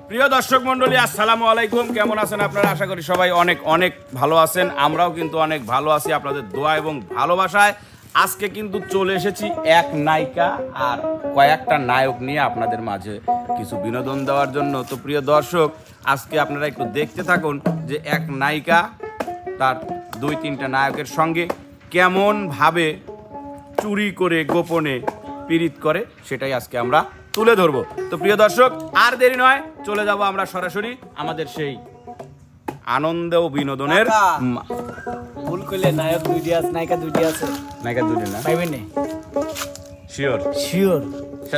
প্রিয় দর্শক মণ্ডলী, আসসালামু আলাইকুম। কেমন আছেন আপনারা? আশা করি সবাই অনেক অনেক ভালো আছেন। আমরাও কিন্তু অনেক ভালো আছি আপনাদের দোয়া এবং ভালোবাসায়। আজকে কিন্তু চলে এসেছি এক নায়িকা আর কয়েকটা নায়ক নিয়ে আপনাদের মাঝে কিছু বিনোদন দেওয়ার জন্য। তো প্রিয় দর্শক, আজকে আপনারা একটু দেখতে থাকুন যে এক নায়িকা তার 2-3টা নায়কের সঙ্গে কেমনভাবে চুরি করে গোপনে পীড়িত করে, সেটাই আজকে আমরা তুলে ধরবো। তো প্রিয় দর্শক, আর দেরি নয়, চলে যাব আমরা সরাসরি আমাদের সেই আনন্দ ও বিনোদনের। ভুল করলে নায়ক দুইটি আছে, নায়িকা দুইটি আছে। নায়িকা দুইটি না পাইবেন না? Sure sure.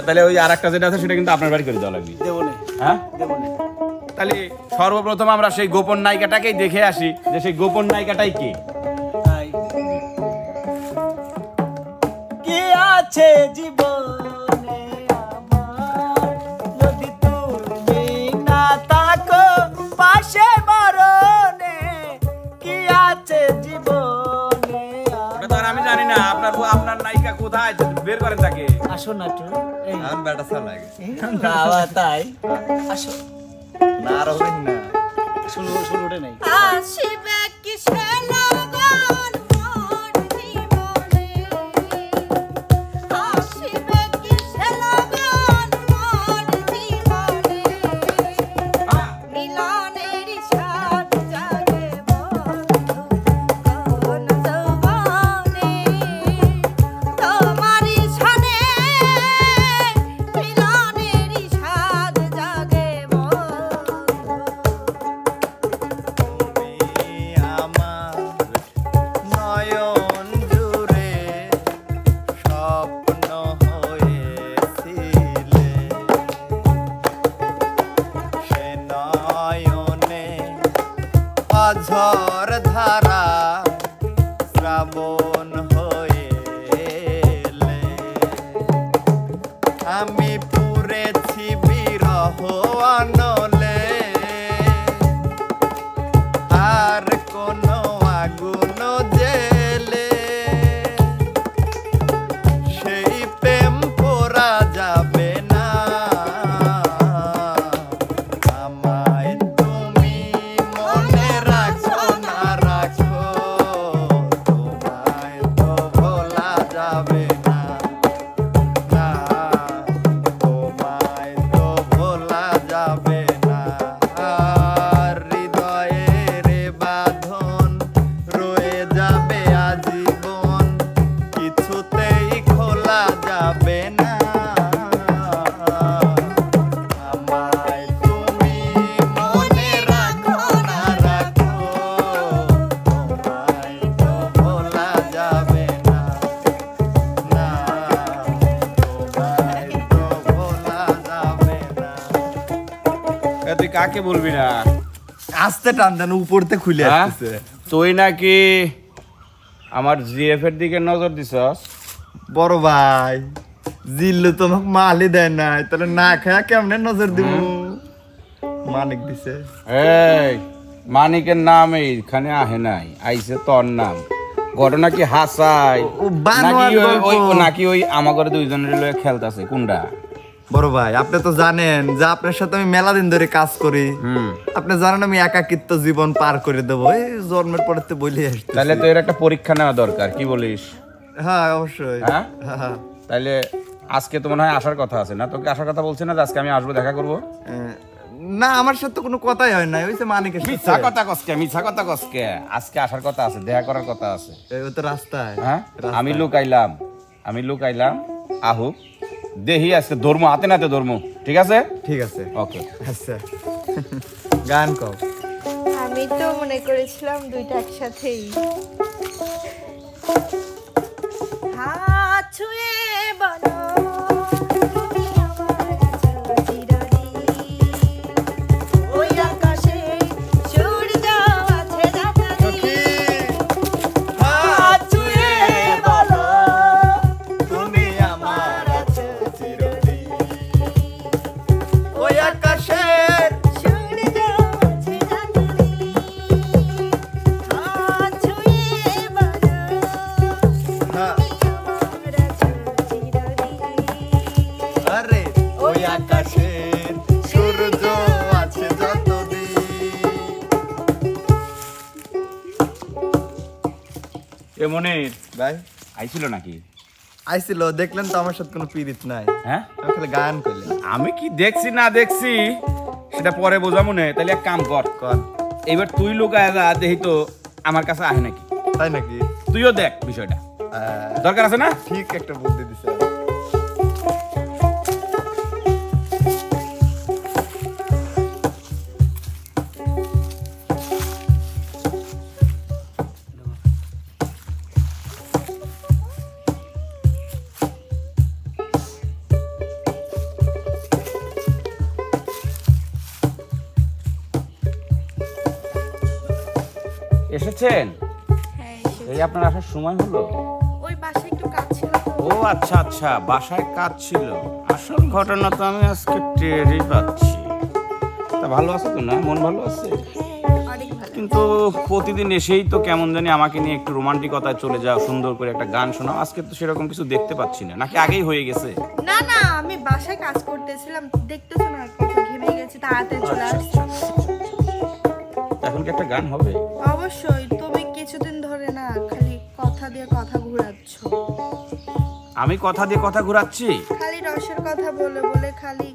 তাহলে ওই আরেকটা যেটা আছে সেটা কিন্তু আপনার বাড়ি করে দেওয়া লাগবে। দেবো না। হ্যাঁ দেবো না। তাহলে সর্বপ্রথম আমরা সেই গোপন নায়িকাটাকেই দেখে আসি যে সেই গোপন নায়িকাটাই কে। তাই কি আছে জীবনে আমার, যদি তুমি না থাকো পাশে মরণে, কি আছে জীবনে। ওটা তো আর আমি জানি না। আপনার নায়িকা কোথায়, বের করেন তাকে। আসো না তো, এই আমার বেটা চালাগে বাবা তাই আসো না আর হবেন না শুরু উঠে নাই। আসিবে কিসে লগন মোর জীবনে, আসিবে কিসে লগন মোর জীবনে, মিলনের সাথ জাগে বন্ধু কোন যৌবনে, তোমারই সনে মিলনের সাথ জাগে বন্ধু। আমার নয়ন জুড়ে স্বপ্ন হয়েছিলে, সে নয়নে অঝর ধারা শ্রাবণ হয়ে এলে, আমি পুরেছি বিরহ অনলে, আর কোনো আগুন জেলে সেই প্রেম পোড়া যাবে না। আমায় তুমি মনে রাখো না রাখো, তোমায় তো ভোলা যাবে না, না তোমায় তো ভোলা যাবে না। আর হৃদয়ের বাঁধন রয়ে যাবে আজীবন, কিছুতেই খোলা যাবে না। আমায় তুমি মনে রাখো না রাখো, তোমায় তো ভোলা যাবে না, না তোমায় তো ভোলা যাবে না। তুই কাকে বলবি না? আস্তে টান দেন, উপরতে খুলে হ্যাঁ? আসছে। তুই নাকি আমার জিএফ এর দিকে নজর দিছস? বড় ভাই জিল্লু তোমাকে মালই দেয় নাই, তাহলে না খায়া কেমনে নজর দিব? মানিক দিছে। এই মানিকের নাম এইখানে আহে নাই, আইছে তোর নাম। ঘটনা কি হাসাই ও বানোয়ার গল্প। নাকি ওই আমাগরে দুইজনের লয়ে খেলতাছে কোনটা? বড় ভাই আপনি তো জানেন যে আপনার সাথে আমি মেলা দিন ধরে কাজ করি। হুম, আপনি জানেন আমি একাকিত্ব জীবন পার করে দেবো, এই জন্মের পরে তো বলি আসতে। তাহলে তো এর একটা পরীক্ষা নেওয়া দরকার, কি বলিস? হ্যাঁ অবশ্যই। হ্যাঁ? হ্যাঁ। তাইলে আজকে তো মনে হয় আসার কথা আছে না? তোকে আসার কথা বলছে না যে আজকে আমি আসবো দেখা করবো? না আমার সাথে তো কোনো কথাই হয় না, ওই যে মানিকের মিথ্যা সাথে। কথা কসকে, মিথ্যা কথা কসকে। আজকে আসার কথা আছে, দেখা করার কথা আছে। ওই তো রাস্তায়। হ্যাঁ, রাস্তায়। আমি লুকাইলাম আহু দেহি আজকে ধর্ম হাতে নাতে ধর্ম, ঠিক আছে? ঠিক আছে। ওকে। আচ্ছা গান কও। আমি তো মনে করেছিলাম দুইটা একসাথেই। হাত ছুঁয়ে বলো তুমি আমার আছো চিরদিন, ওই আকাশে সূর্য আছে রাতারি। হাত ছুঁয়ে বলো তুমি আমার আছো চিরদিন, ওই আকাশের সূর্য আছে রাতারি। হাত ছুঁয়ে এ মনির ভাই আইছিল নাকি? আইছিল, দেখলেন তো আমার সাথে কোনো পিরিত নাই, হ্যাঁ আমি খালি গান করলেন। আমি কি দেখছি না দেখছি সেটা পরে বোঝাবো না। তাহলে এক কাম কর, কন এবার তুই লুকায় যা, দেখি তো আমার কাছে আহে নাকি। তাই নাকি? তুইও দেখ বিষয়টা, দরকার আছে না? ঠিক একটা বুদ্ধি দিছে। এসেছেন? হ্যাঁ এই আপনার আসার সময় হলো? ওই বাসায় একটু কাজ ছিল তো। ও আচ্ছা আচ্ছা, বাসায় কাজ ছিল। আসল ঘটনা তো আমি আজকে টেরই পাচ্ছি। তা ভালো আছে তো না? মন ভালো আছে? হ্যাঁ অনেক ভালো। কিন্তু প্রতিদিন এসেই তো কেমন জানি আমাকে নিয়ে একটু রোমান্টিকতায় চলে যাও, সুন্দর করে একটা গান শোনাও। আজকে তো সেরকম কিছু দেখতে পাচ্ছি না, নাকি আগেই হয়ে গেছে? না না, আমি বাসায় কাজ করতেছিলাম, দেখতেছো না কত ঘেমে গেছে, তাড়াতাড়ি চলে আসছি। এখন কি একটা গান হবে? অবশ্যই, তুমি কিছুদিন ধরে না খালি কথা দিয়ে কথা ঘুরাচ্ছ। আমি কথা দিয়ে কথা ঘুরাচ্ছি? খালি রসের কথা বলে বলে খালি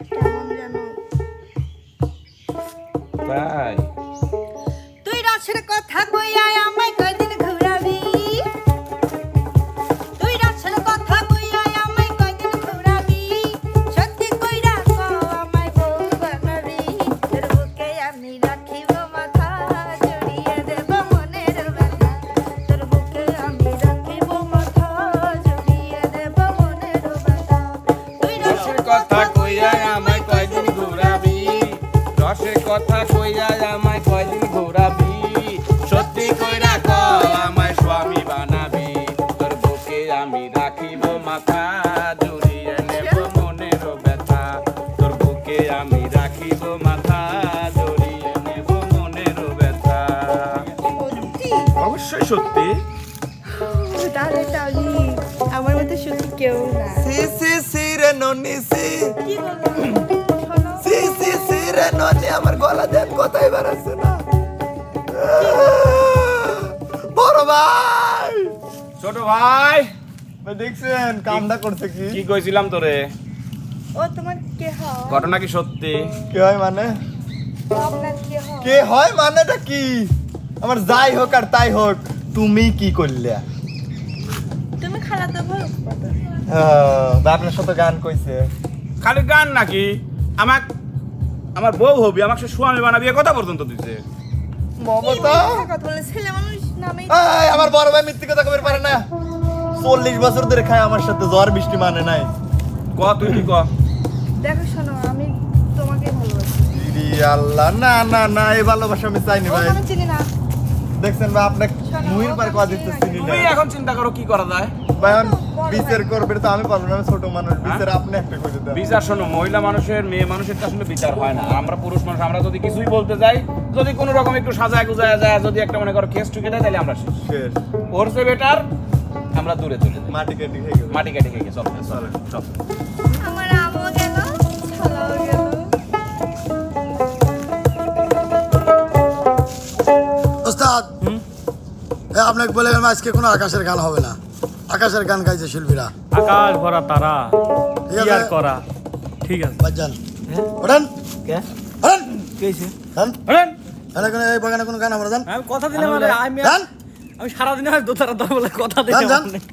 কেমন যেন। তাই? তুই রসের কথা কইয়া আমায় কয়দিন ঘুরাবি, তুই রসের কথা কইয়া আমায় কয়দিন ঘুরাবি, সত্যি কইরা কও আমায় বউ বানাবি, তোর বুকে আমি রাখিব মাথা, জড়িয়ে দেব মনের ব্যথা, তোর বুকে আমি রাখিব মাথা, জড়িয়ে দেব মনের ব্যথা। তুই রসের কথা কইয়া আমায় কয়দিন ঘুরাবি, রসের কথা কইয়া আমায় কয়দিন ঘুরাবি, সত্যি কইরা কও আমায় স্বামী বানাবি, তোর বুকে আমি রাখিব মাথা, জড়িয়ে নেব মনের ব্যথা, তোর বুকে আমি রাখিব মাথা, জড়িয়ে নেব মনের ব্যথা। সত্যি অবশ্যই সত্যি। তাহলে তাহলে আমার মতো সুখী কেউ না। সি সি সি রে ননি সি, কি বলবো শোনো, সি সি সি রে ননি, আমার গলা দেন কথাই বেরাচ্ছে না। বড় ভাই, ছোট ভাই, ভাই দেখছেন কামটা করছে কি? কি কইছিলাম তোরে? ও তোমার কে হয়? ঘটনা কি সত্যি? কে হয় মানে? ও আপনার কে হয়? কে হয় মানেটা কি? আমার যাই হোক আর তাই হোক, তুমি কি করলে? তুমি খালাতো ভাই? আপনার সাথে গান কইছে। খালি গান নাকি? আমার বউ হবি, আমাকে সে স্বামী বানাবি, এ কথা পর্যন্ত দিছে। মমতা, কথা বলে ছেলে মানুষ নামে। এই আমার বড় ভাই মিথ্যে কথা কইতে পারে না। 40 বছর ধরে খায় আমার সাথে, ঝড় বৃষ্টি মানে নাই। ক তুই কি ক? দেখো শোনো, আমি তোমাকে ভালোবাসি। ইরি আল্লাহ, না না না, এই ভালোবাসা আমি চাইনি ও ভাই। আমি চিনি না। দেখছেন ভাই, আপনাকে মুহির পার কথা দিতে চিনি না। তুমি এখন চিন্তা করো কি করা যায়। ভাই বিচার করবে তো আমি পারবো না, আমি ছোট মানুষ, বিচার আপনি একটা করে দেন। বিচার শোনো, মহিলা মানুষের মেয়ে মানুষের তো আসলে বিচার হয় না। আমরা পুরুষ মানুষ, আমরা যদি কিছুই বলতে যাই, যদি কোনো রকম একটু সাজায় গুজায় যায়, যদি একটা মনে করো কেস টুকে দেয়, তাহলে আমরা শেষ। শেষ। ওর চেয়ে বেটার আমরা দূরে চলে যাই, মাটি কেটে খেয়ে গেল। মাটি কেটে খেয়ে চল চল চল। আমার আমও গেল, ছালাও গেল। ওস্তাদ আপনাকে বলে গেলাম আজকে কোনো আকাশের গান হবে না। আকাশের গান গাইছে শিল্পীরা। আকাশ ভরা তারা, ঠিক কি আর আছে করা। ঠিক আছে। বাজান ওঠেন কে ওঠেন কেছে? গান হলেন? এখানে কোনো এই বাগানে কোনো গান আমরা জান আমি কথা দিলাম, আমি গান আমি সারাদিন হয় দোতারা বলে কথা গান গান দিলাম।